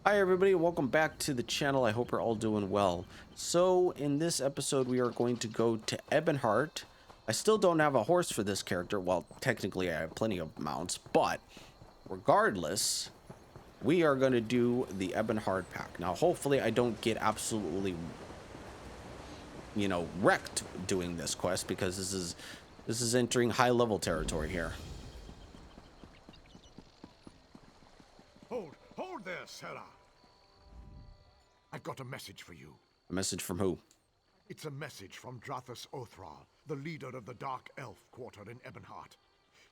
Hi everybody, welcome back to the channel. I hope you're all doing well. So in this episode we are going to go to Ebonheart. I still don't have a horse for this character. Well, technically I have plenty of mounts, but regardless, we are going to do the Ebonheart pack. Now hopefully I don't get absolutely, wrecked doing this quest, because this is entering high level territory here. Hold there, Sarah. I've got a message for you. A message from who? It's a message from Drathus Othral, the leader of the Dark Elf Quarter in Ebonheart.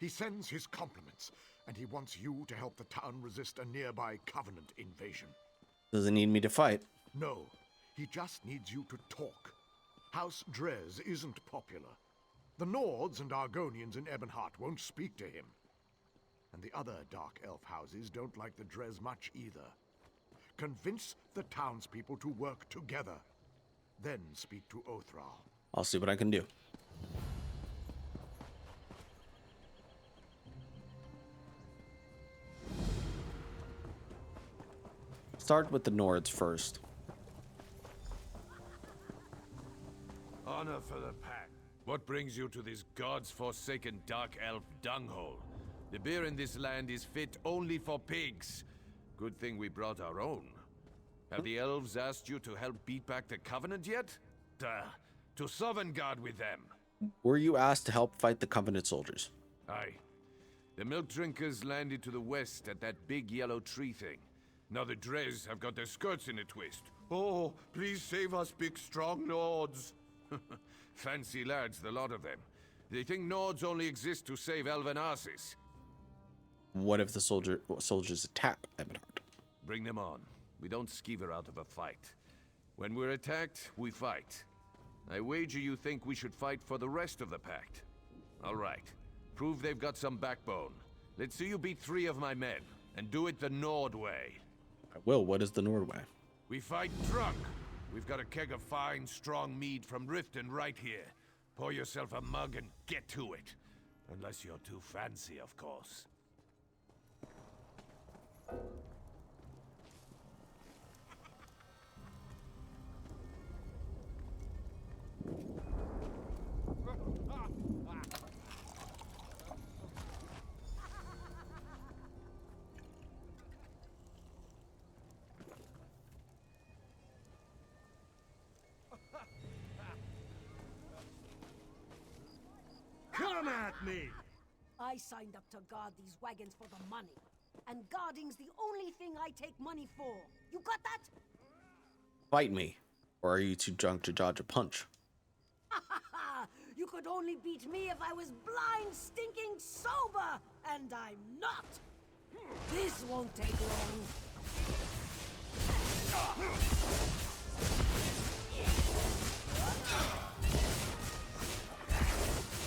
He sends his compliments, and he wants you to help the town resist a nearby Covenant invasion. Doesn't need me to fight. No, he just needs you to talk. House Drez isn't popular. The Nords and Argonians in Ebonheart won't speak to him. And the other Dark Elf houses don't like the Drez much either. Convince the townspeople to work together. Then speak to Othral. I'll see what I can do. Start with the Nords first. Honor for the pack. What brings you to this gods-forsaken dark elf dunghole? The beer in this land is fit only for pigs. Good thing we brought our own. Have the elves asked you to help beat back the Covenant yet? Duh. To Sovngarde with them. Were you asked to help fight the Covenant soldiers? Aye. The milk drinkers landed to the west at that big yellow tree thing. Now the Drez have got their skirts in a twist. Oh, please save us, big strong Nords. Fancy lads, the lot of them. They think Nords only exist to save elven asses. What if the soldiers attack Ebonheart? Bring them on. We don't skeever out of a fight. When we're attacked, we fight. I wager you think we should fight for the rest of the pact. All right. Prove they've got some backbone. Let's see you beat 3 of my men, and do it the Nord way. I will. What is the Nord way? We fight drunk. We've got a keg of fine, strong mead from Riften right here. Pour yourself a mug and get to it. Unless you're too fancy, of course. Come at me! I signed up to guard these wagons for the money. And guarding's the only thing I take money for. You got that? Fight me. Or are you too drunk to dodge a punch? You could only beat me if I was blind, stinking sober! And I'm not! This won't take long.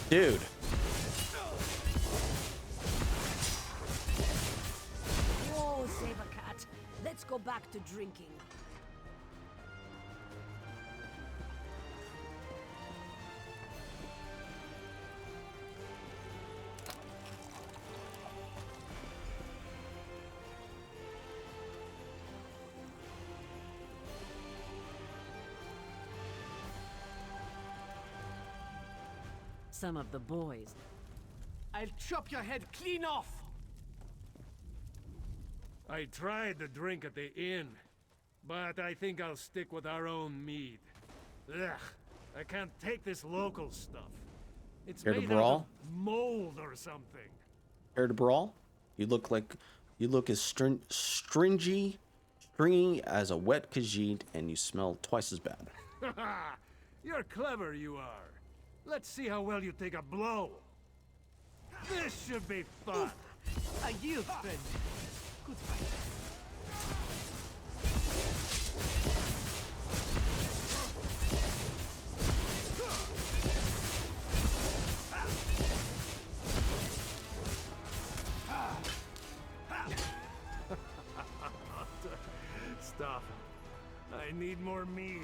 Dude. Whoa, Sabercat. Let's go back to drinking. Some of the boys. I'll chop your head clean off! I tried the drink at the inn, but I think I'll stick with our own mead. Ugh, I can't take this local stuff. It's Care to made brawl? out of mold or something. Care to brawl? You look as stringy as a wet Khajiit, and you smell twice as bad. You're clever, you are. Let's see how well you take a blow. This should be fun. A yield, friend. Good fight. Stop. I need more mead.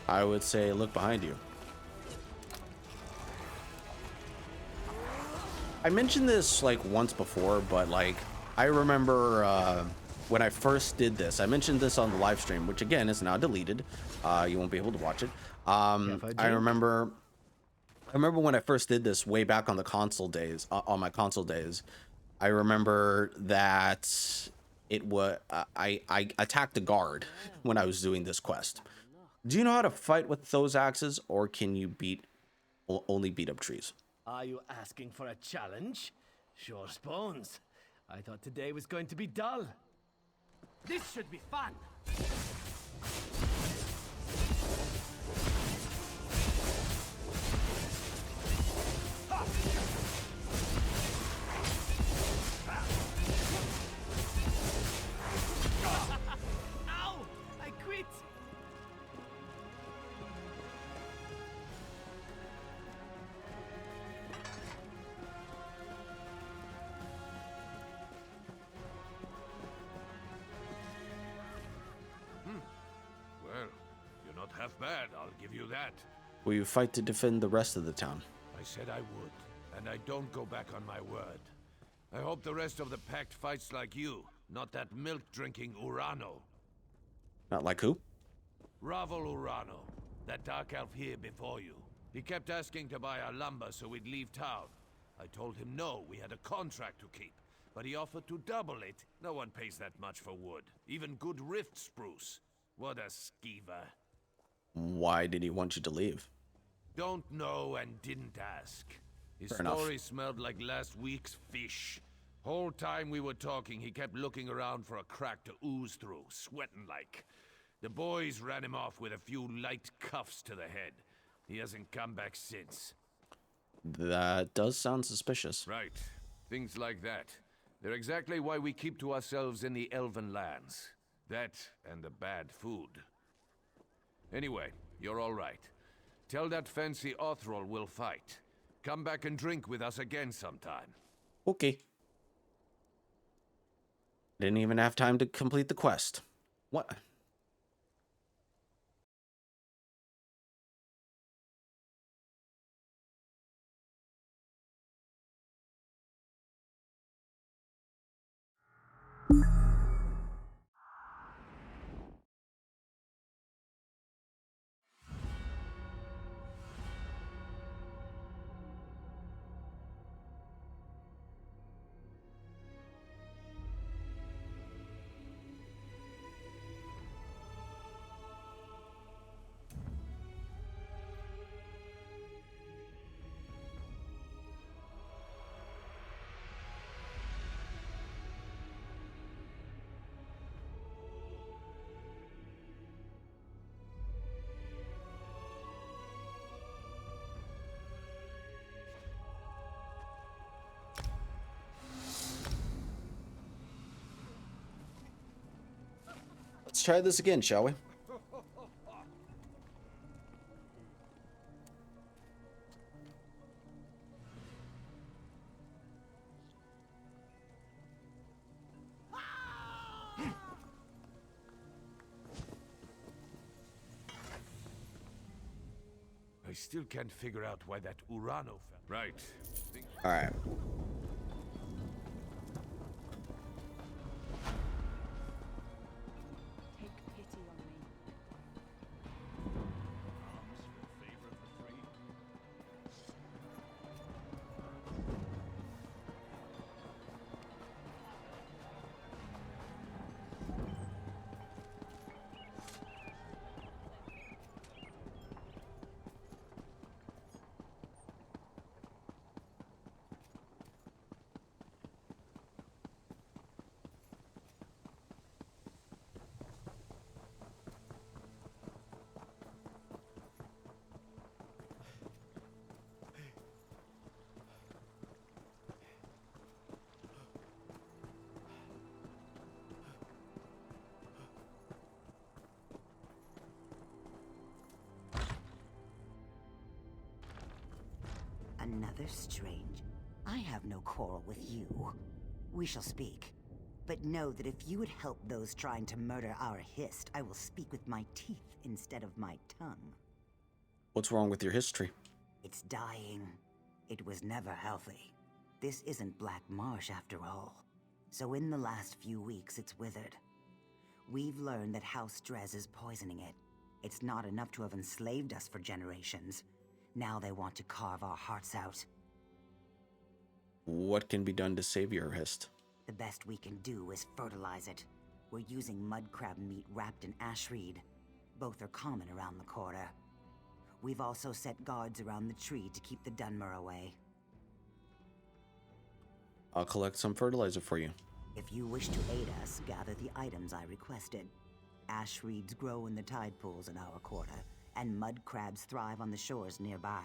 I would say look behind you. I mentioned this like once before, but like I remember when I first did this, I mentioned this on the live stream, which again is now deleted. You won't be able to watch it. I remember when I first did this way back on the console days, on my console days. I remember that it was I attacked a guard when I was doing this quest. Do you know how to fight with those axes, or can you only beat up trees? Are you asking for a challenge? Sure spoons. I thought today was going to be dull. This should be fun. Ow! I quit. Well, you're not half bad, I'll give you that. Will you fight to defend the rest of the town? I said I would, and I don't go back on my word. I hope the rest of the pact fights like you, not that milk-drinking Urano. Not like who? Ravel Urano, that dark elf here before you. He kept asking to buy our lumber so we'd leave town. I told him no, we had a contract to keep. But he offered to double it. No one pays that much for wood. Even good rift spruce. What a skeever. Why did he want you to leave? Don't know and didn't ask. His Fair enough. story smelled like last week's fish. Whole time we were talking, he kept looking around for a crack to ooze through, sweating like. The boys ran him off with a few light cuffs to the head. He hasn't come back since. That does sound suspicious. Right. Things like that. They're exactly why we keep to ourselves in the Elven lands. That and the bad food. Anyway, you're all right. Tell that fancy Othrol we'll fight. Come back and drink with us again sometime. Okay. Didn't even have time to complete the quest. What? Let's try this again, shall we? I still can't figure out why that Urano Right. All right. Take pity on me. Another strange. I have no quarrel with you. We shall speak. But know that if you would help those trying to murder our Hist, I will speak with my teeth instead of my tongue. What's wrong with your history? It's dying. It was never healthy. This isn't Black Marsh after all. So in the last few weeks, it's withered. We've learned that House Drez is poisoning it. It's not enough to have enslaved us for generations. Now they want to carve our hearts out. What can be done to save your hist? The best we can do is fertilize it. We're using mud crab meat wrapped in ashreed. Both are common around the quarter. We've also set guards around the tree to keep the Dunmer away. I'll collect some fertilizer for you. If you wish to aid us, gather the items I requested. Ash reeds grow in the tide pools in our quarter, and mud crabs thrive on the shores nearby.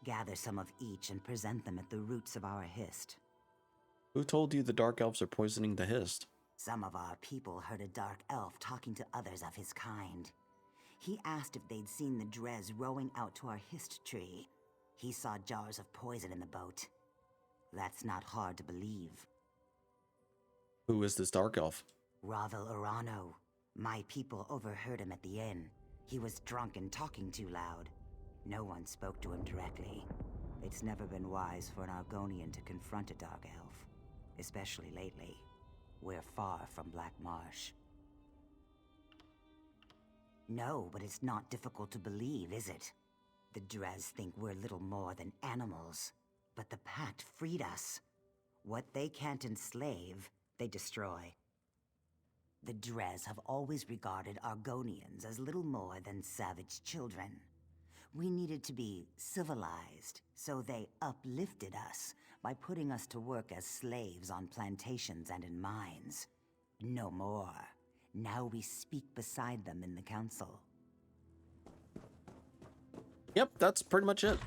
Gather some of each and present them at the roots of our hist. Who told you the Dark Elves are poisoning the hist? Some of our people heard a dark elf talking to others of his kind. He asked if they'd seen the Drez rowing out to our hist tree. He saw jars of poison in the boat. That's not hard to believe. Who is this Dark Elf? Ravel Urano. My people overheard him at the inn. He was drunk and talking too loud. No one spoke to him directly. It's never been wise for an Argonian to confront a Dark Elf. Especially lately. We're far from Black Marsh. No, but it's not difficult to believe, is it? The Drez think we're little more than animals. But the Pact freed us. What they can't enslave, they destroy. The Drez have always regarded Argonians as little more than savage children. We needed to be civilized, so they uplifted us by putting us to work as slaves on plantations and in mines. No more. Now we speak beside them in the council. Yep, that's pretty much it.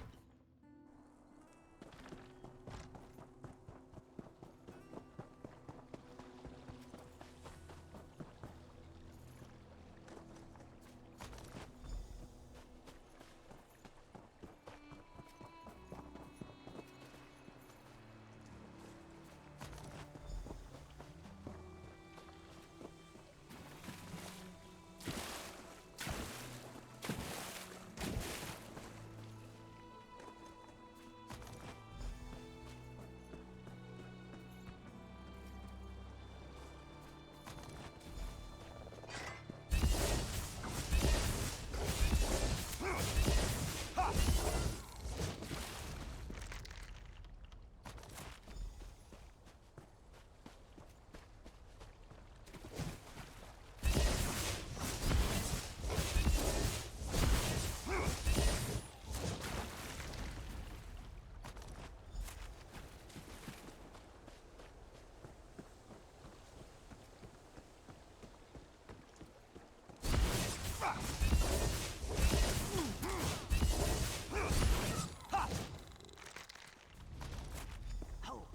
Hold.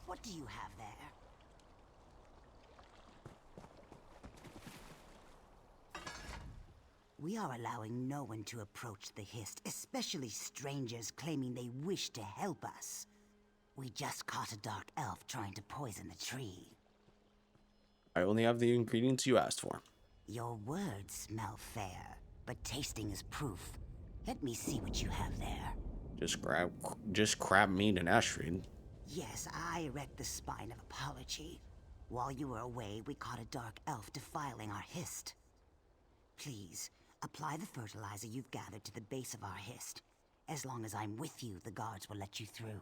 What do you have there? We are allowing no one to approach the hist, especially strangers claiming they wish to help us. We just caught a dark elf trying to poison the tree. I only have the ingredients you asked for. Your words smell fair, but tasting is proof. Let me see what you have there. Just crab meat and ashreed. Yes, I erect the spine of apology. While you were away, we caught a dark elf defiling our hist. Please, apply the fertilizer you've gathered to the base of our hist. As long as I'm with you, the guards will let you through.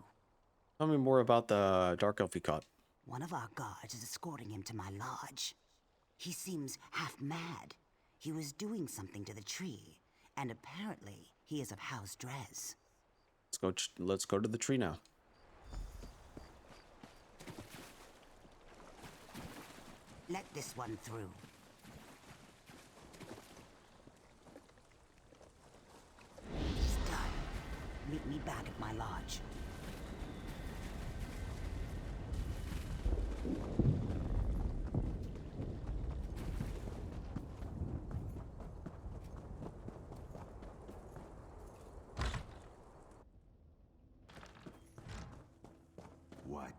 Tell me more about the Dark Elf you caught. One of our guards is escorting him to my lodge. He seems half mad. He was doing something to the tree, and apparently he is of House Drez. Let's go to the tree now. Let this one through. He's done. Meet me back at my lodge. What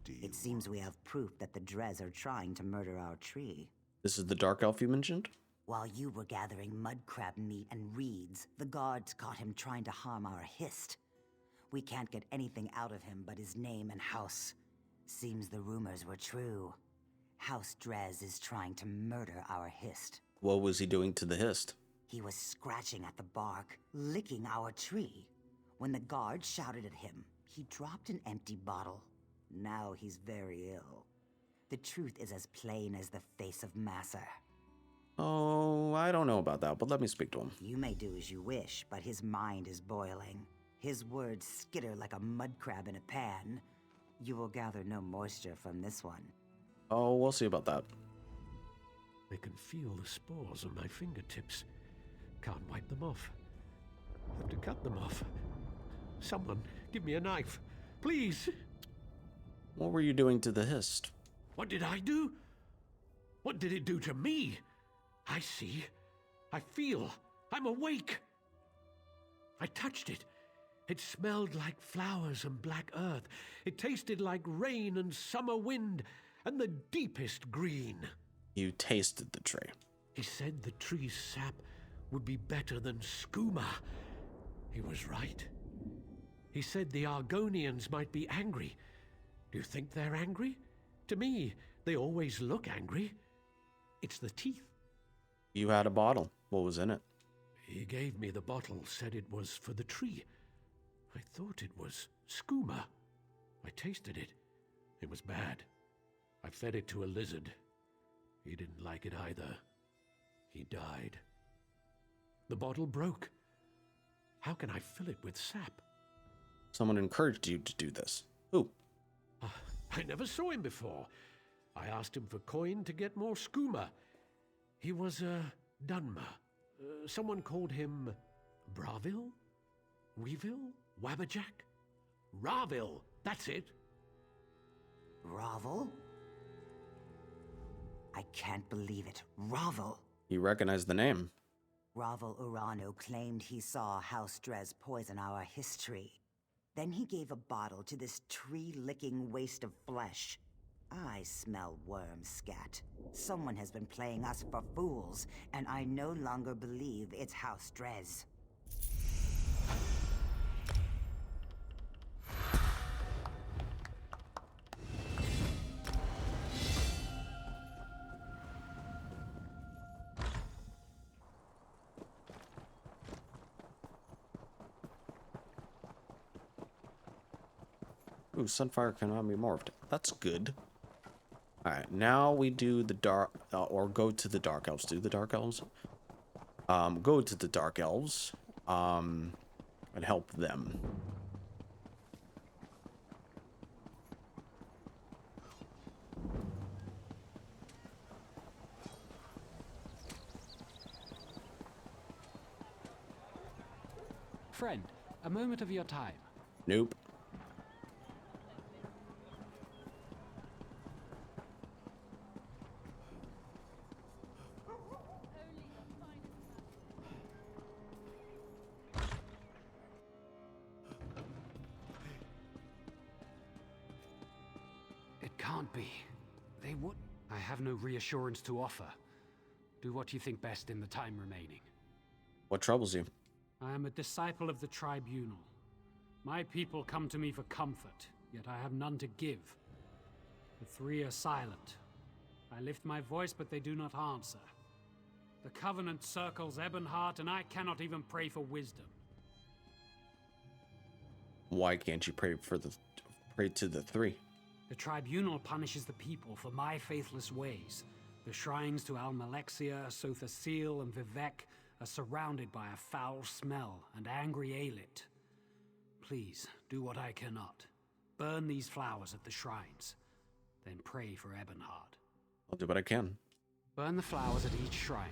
do you It seems we have proof that the Drez are trying to murder our tree. This is the Dark Elf you mentioned? While you were gathering mud crab meat and reeds, the guards caught him trying to harm our hist. We can't get anything out of him but his name and house. Seems the rumors were true. House Drez is trying to murder our Hist. What was he doing to the Hist? He was scratching at the bark, licking our tree. When the guard shouted at him, he dropped an empty bottle. Now he's very ill. The truth is as plain as the face of Masser. Oh, I don't know about that, but let me speak to him. You may do as you wish, but his mind is boiling. His words skitter like a mud crab in a pan. You will gather no moisture from this one. Oh, we'll see about that. I can feel the spores on my fingertips. Can't wipe them off. Have to cut them off. Someone, give me a knife. Please! What were you doing to the Hist? What did I do? What did it do to me? I see. I feel. I'm awake. I touched it. It smelled like flowers and black earth. It tasted like rain and summer wind and the deepest green. You tasted the tree. He said the tree's sap would be better than skooma. He was right. He said the Argonians might be angry. Do you think they're angry? To me, they always look angry. It's the teeth. You had a bottle. What was in it? He gave me the bottle, said it was for the tree. I thought it was skooma. I tasted it. It was bad. I fed it to a lizard. He didn't like it either. He died. The bottle broke. How can I fill it with sap? Someone encouraged you to do this. Who? I never saw him before. I asked him for coin to get more skooma. He was a Dunmer. Someone called him Bravil? Weevil? Wabberjack? Ravil, that's it. Ravel? I can't believe it. Ravel! You recognized the name. Ravel Urano claimed he saw House Drez poison our history. Then he gave a bottle to this tree-licking waste of flesh. I smell worm scat. Someone has been playing us for fools, and I no longer believe it's House Drez. Ooh, Sunfire cannot be morphed. That's good. Alright, now we do the dark, or go to the Dark Elves. Do the Dark Elves? Go to the Dark Elves, and help them. Friend, a moment of your time. Nope. It can't be. They would. I have no reassurance to offer. Do what you think best in the time remaining. What troubles you? I am a disciple of the Tribunal. My people come to me for comfort, yet I have none to give. The three are silent. I lift my voice, but they do not answer. The Covenant circles Ebonheart, and I cannot even pray for wisdom. Why can't you pray to the three? The Tribunal punishes the people for my faithless ways. The shrines to Almalexia, Sothasil, and Vivek are surrounded by a foul smell and angry Aelit. Please, do what I cannot. Burn these flowers at the shrines. Then pray for Ebonheart. I'll do what I can. Burn the flowers at each shrine.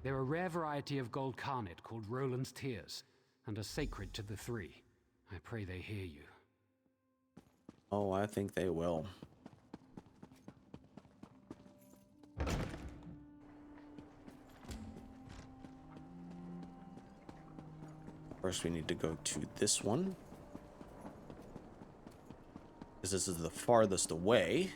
They're a rare variety of gold carnet called Roland's Tears, and are sacred to the three. I pray they hear you. Oh, I think they will. First, we need to go to this one, because this is the farthest away.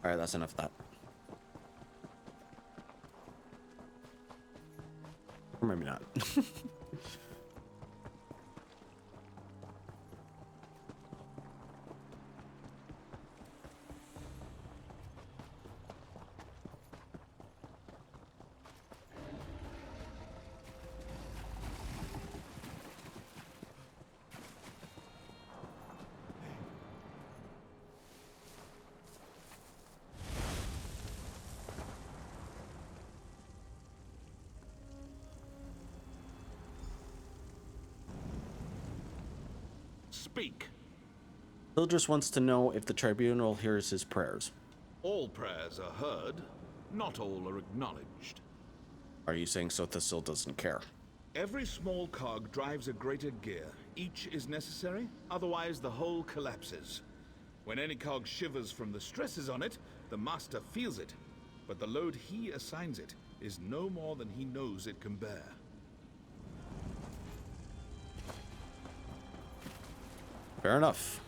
Alright, that's enough of that. Or maybe not. Speak. Sildress wants to know if the tribunal hears his prayers. All prayers are heard, not all are acknowledged. Are you saying Sothasil doesn't care? Every small cog drives a greater gear. Each is necessary, otherwise the whole collapses. When any cog shivers from the stresses on it, the master feels it. But the load he assigns it is no more than he knows it can bear. Fair enough.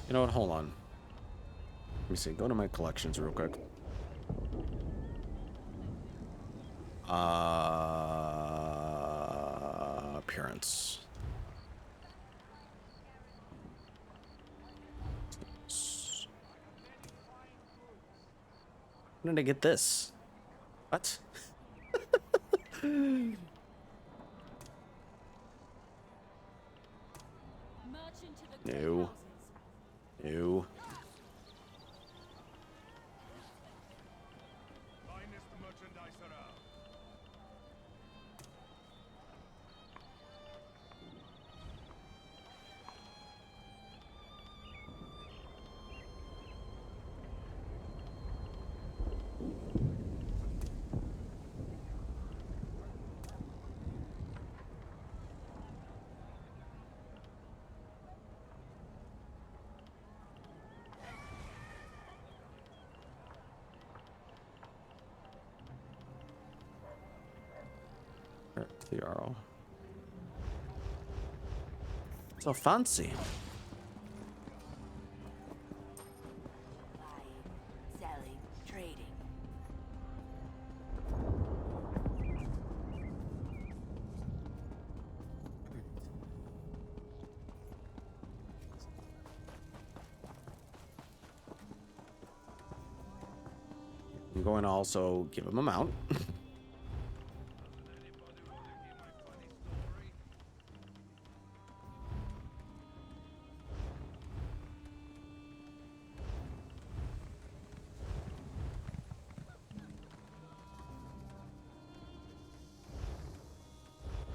You know what? Hold on. Let me see. Go to my collections real quick. Appearance. When did I get this? What? No. No. The arrow. So fancy. Buying, selling, trading. I'm going to also give him a mount.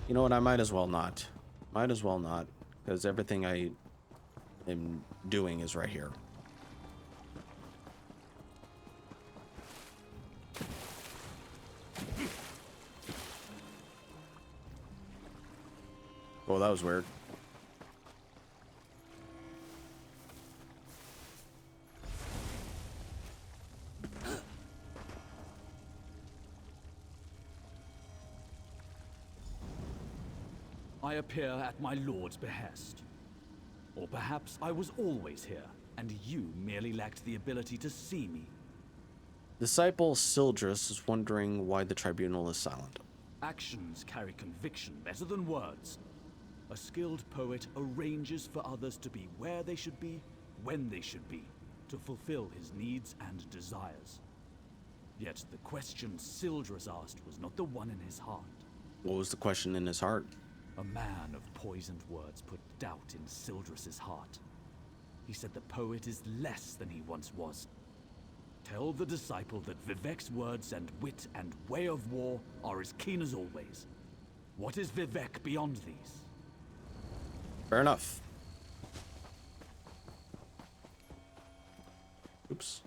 You know what? I might as well not. Might as well not, because everything I am doing is right here. Oh, that was weird. I appear at my lord's behest. Or perhaps I was always here, and you merely lacked the ability to see me. Disciple Sildress is wondering why the tribunal is silent. Actions carry conviction better than words. A skilled poet arranges for others to be where they should be, when they should be, to fulfill his needs and desires. Yet the question Sildress asked was not the one in his heart. What was the question in his heart? A man of poisoned words put doubt in Sildress's heart. He said the poet is less than he once was. Tell the disciple that Vivek's words and wit and way of war are as keen as always. What is Vivek beyond these? Fair enough. Oops.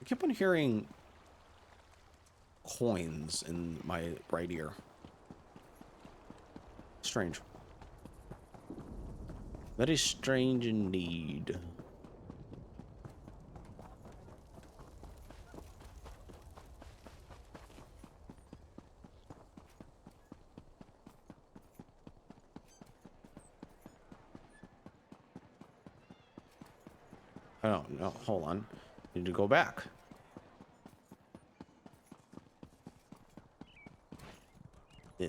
I keep on hearing coins in my right ear. Strange. Very strange indeed. Oh, no, hold on. Need to go back. Yeah.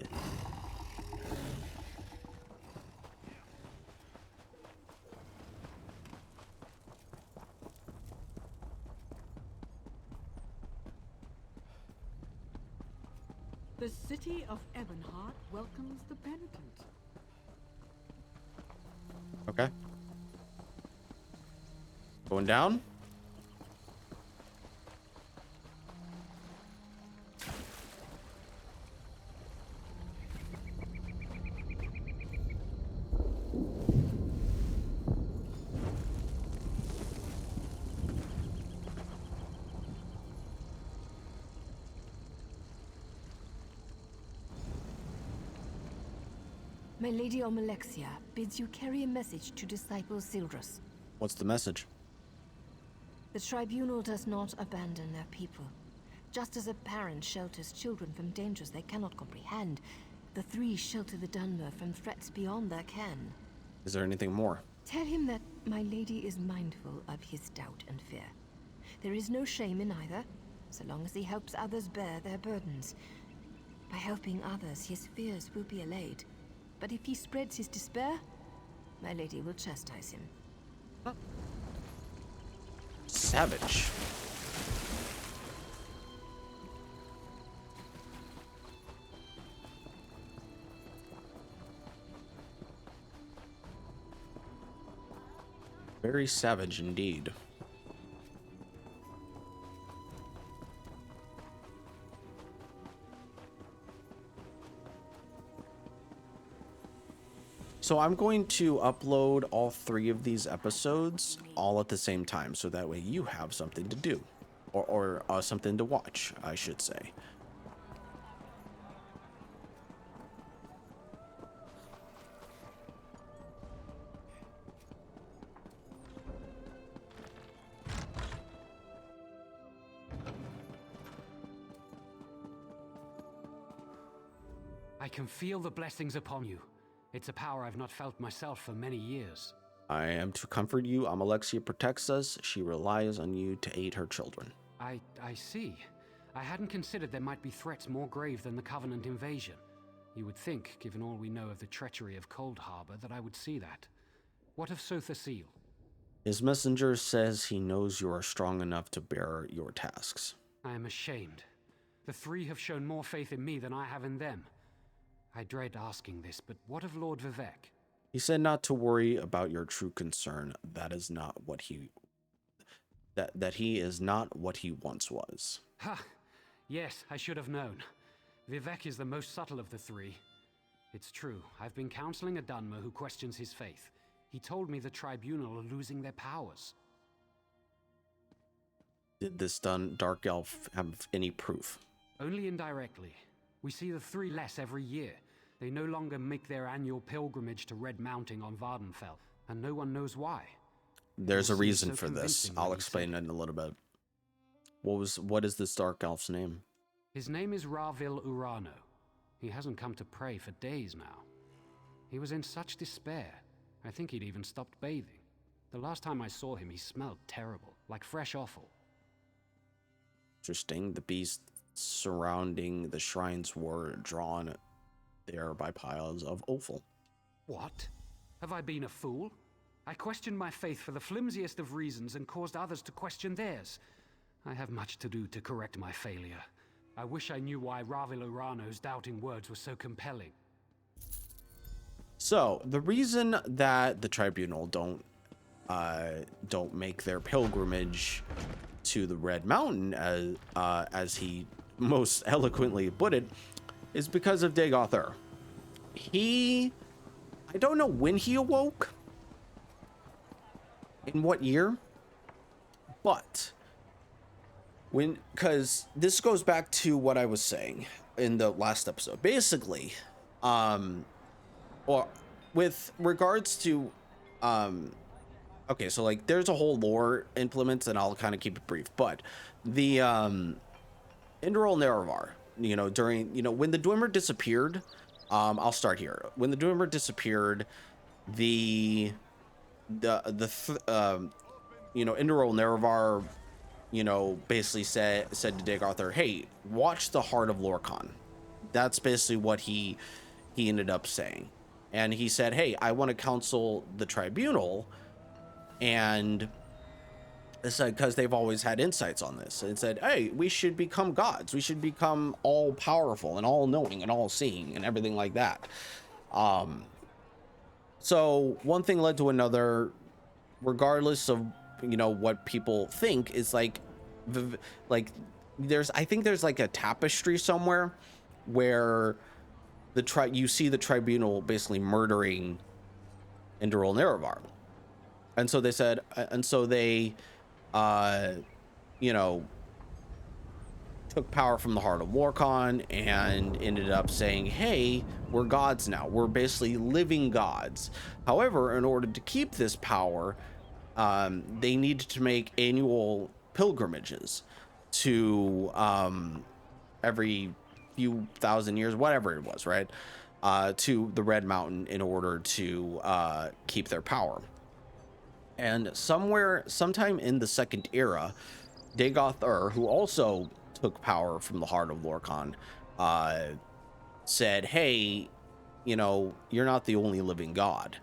The city of Ebonheart welcomes the penitent. Okay. Going down? My Lady Almalexia bids you carry a message to Disciple Sildrus. What's the message? The Tribunal does not abandon their people. Just as a parent shelters children from dangers they cannot comprehend, the three shelter the Dunmer from threats beyond their ken. Is there anything more? Tell him that my lady is mindful of his doubt and fear. There is no shame in either, so long as he helps others bear their burdens. By helping others, his fears will be allayed. But if he spreads his despair, my lady will chastise him. Savage. Very savage indeed. So I'm going to upload all 3 of these episodes all at the same time, so that way you have something to do, or something to watch, I should say. I can feel the blessings upon you. It's a power I've not felt myself for many years. I am to comfort you. Almalexia protects us. She relies on you to aid her children. I see. I hadn't considered there might be threats more grave than the Covenant invasion. You would think, given all we know of the treachery of Cold Harbor, that I would see that. What of Sotha Seal? His messenger says he knows you are strong enough to bear your tasks. I am ashamed. The three have shown more faith in me than I have in them. I dread asking this, but what of Lord Vivek? He said not to worry about your true concern. That is not what he... That he is not what he once was. Ha! Yes, I should have known. Vivek is the most subtle of the three. It's true, I've been counseling a Dunmer who questions his faith. He told me the Tribunal are losing their powers. Did this Dark Elf have any proof? Only indirectly. We see the three less every year. They no longer make their annual pilgrimage to Red Mounting on Vardenfell, and no one knows why. There's a reason for this. I'll explain it in a little bit. What is this Dark Elf's name? His name is Ravil Urano. He hasn't come to pray for days now. He was in such despair. I think he'd even stopped bathing. The last time I saw him, he smelled terrible, like fresh offal. Interesting. The beasts surrounding the shrines were drawn there by piles of offal. What? Have I been a fool? I questioned my faith for the flimsiest of reasons and caused others to question theirs. I have much to do to correct my failure. I wish I knew why Ravil Urano's doubting words were so compelling. So the reason that the tribunal don't make their pilgrimage to the Red Mountain, as he most eloquently put it, is because of Dagoth. I don't know when he awoke, in what year, but because this goes back to what I was saying in the last episode. Basically, or with regards to, okay, so like there's a whole lore implements, and I'll kind of keep it brief, but the Indral Nerevar, during, when the Dwemer disappeared, I'll start here. When the Dwemer disappeared, Indral Nerevar, basically said to Dagoth, hey, watch the Heart of Lorkhan. That's basically what he ended up saying. And he said, hey, I want to counsel the tribunal, and it's like, because they've always had insights on this, and said, hey, we should become gods. We should become all powerful and all knowing and all seeing and everything like that. So one thing led to another, regardless of, what people think, is like I think there's like a tapestry somewhere where you see the tribunal basically murdering Indral Nerevar. And so they said, took power from the Heart of Lorkhan and ended up saying, hey, we're gods now. We're basically living gods. However, in order to keep this power, they needed to make annual pilgrimages to, every few thousand years, whatever it was, right? To the Red Mountain in order to keep their power. And sometime in the Second Era, Dagoth, who also took power from the Heart of Lorkhan, said, hey, you're not the only living god.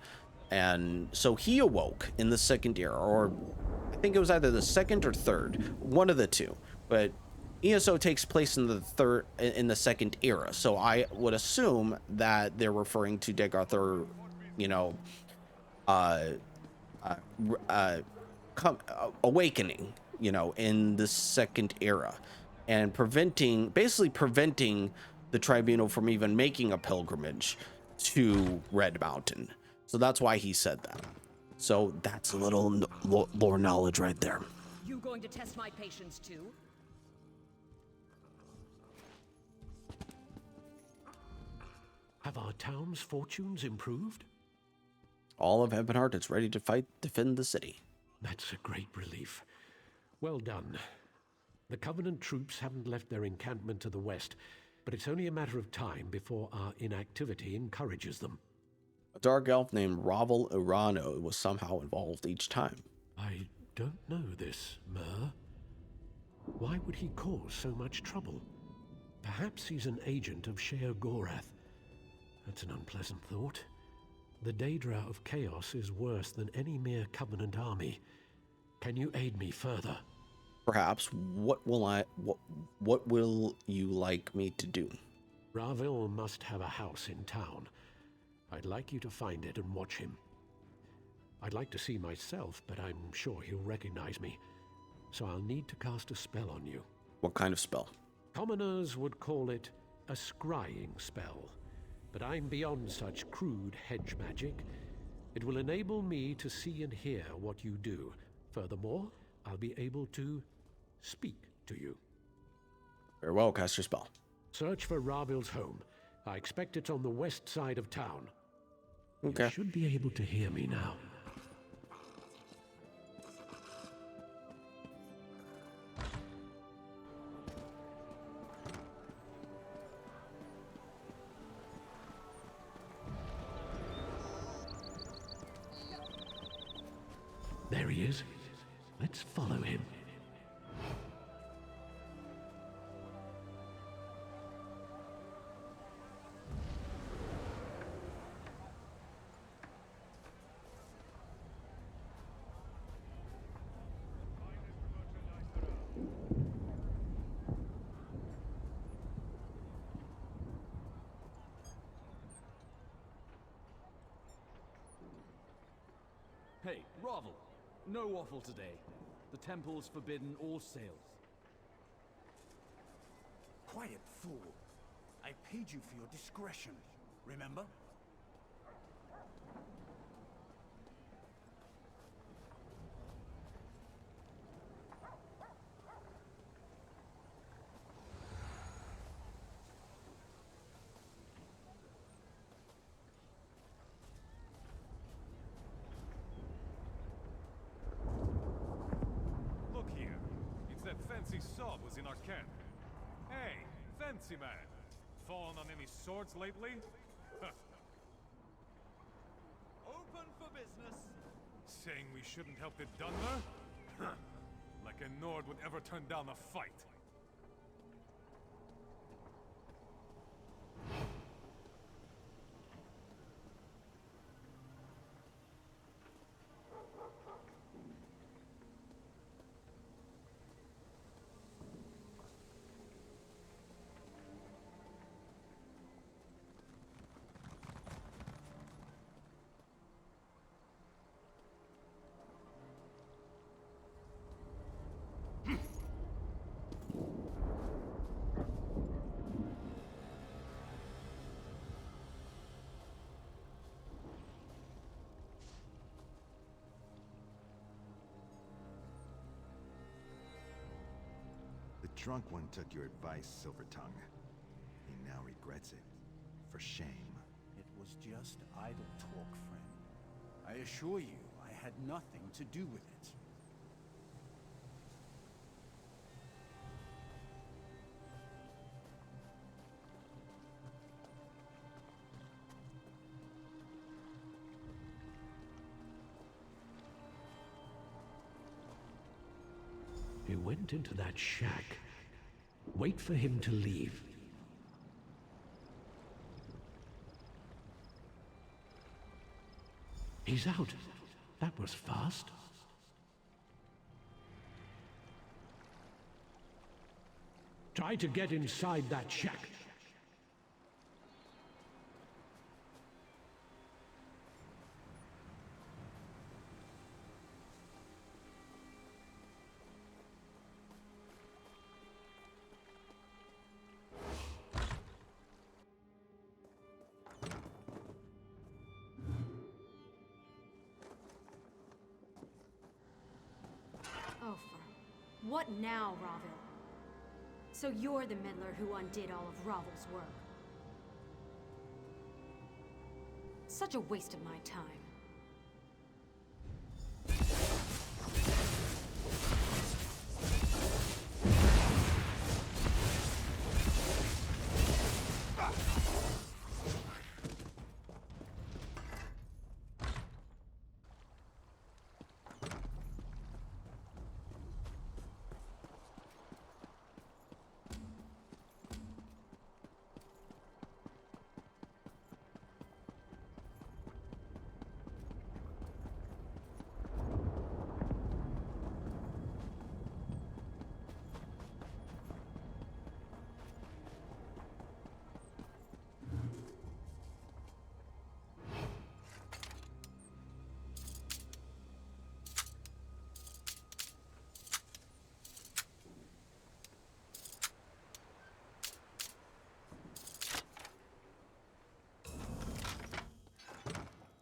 And so he awoke in the Second Era, or I think it was either the second or third, one of the two. But ESO takes place in the Second Era, so I would assume that they're referring to Dagoth, awakening, in the Second Era, and basically preventing the tribunal from even making a pilgrimage to Red Mountain. So that's why he said that. So that's a little lore knowledge right there. You going to test my patience too? Have our town's fortunes improved? All of Ebonheart is ready to defend the city. That's a great relief. Well done. The Covenant troops haven't left their encampment to the west, but it's only a matter of time before our inactivity encourages them. A dark elf named Ravel Urano was somehow involved each time. I don't know this, Mer. Why would he cause so much trouble? Perhaps he's an agent of Sheer Gorath. That's an unpleasant thought. The Daedra of Chaos is worse than any mere Covenant army. Can you aid me further? Perhaps. What will you like me to do? Ravel must have a house in town. I'd like you to find it and watch him. I'd like to see myself, but I'm sure he'll recognize me. So I'll need to cast a spell on you. What kind of spell? Commoners would call it a scrying spell, but I'm beyond such crude hedge magic. It will enable me to see and hear what you do. Furthermore, I'll be able to speak to you. Very well, cast your spell. Search for Ravil's home. I expect it's on the west side of town. Okay. You should be able to hear me now. There he is. Let's follow him. Hey, Ravel. No waffle today. The temple's forbidden all sales. Quiet, fool. I paid you for your discretion, remember? Look here. It's that fancy sword was in our camp. Hey, fancy man. Fallen on any swords lately? Open for business. Saying we shouldn't help the Dunmer? Huh. Like a Nord would ever turn down a fight. The drunk one took your advice, Silver Tongue. He now regrets it. For shame. It was just idle talk, friend. I assure you, I had nothing to do with it. He went into that shack. Wait for him to leave. He's out. That was fast. Try to get inside that shack. Oh, what now, Ravel? So you're the meddler who undid all of Ravel's work. Such a waste of my time.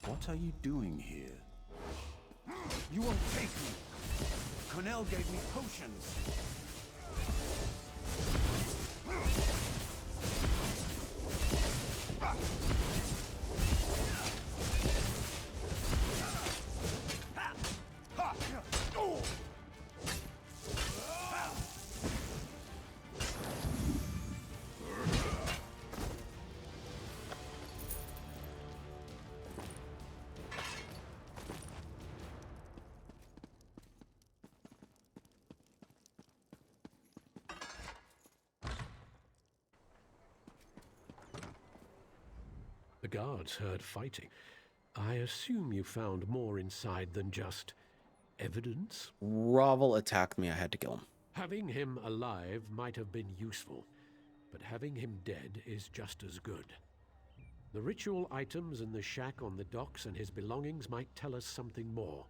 What are you doing here? You won't take me! Cornell gave me potions! The guards heard fighting. I assume you found more inside than just evidence? Ravel attacked me. I had to kill him. Having him alive might have been useful, but having him dead is just as good. The ritual items in the shack on the docks and his belongings might tell us something more.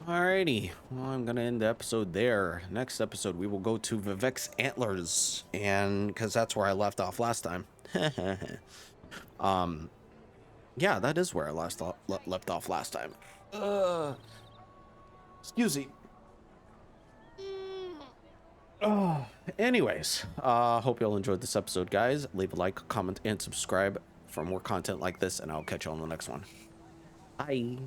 Alrighty, well, I'm gonna end the episode there. Next episode, we will go to Vivek's Antlers, and because that's where I left off last time. Yeah, that is where I left off last time. Excuse me. Oh, anyways, hope you all enjoyed this episode, guys. Leave a like, comment, and subscribe for more content like this, and I'll catch you on the next one. Bye.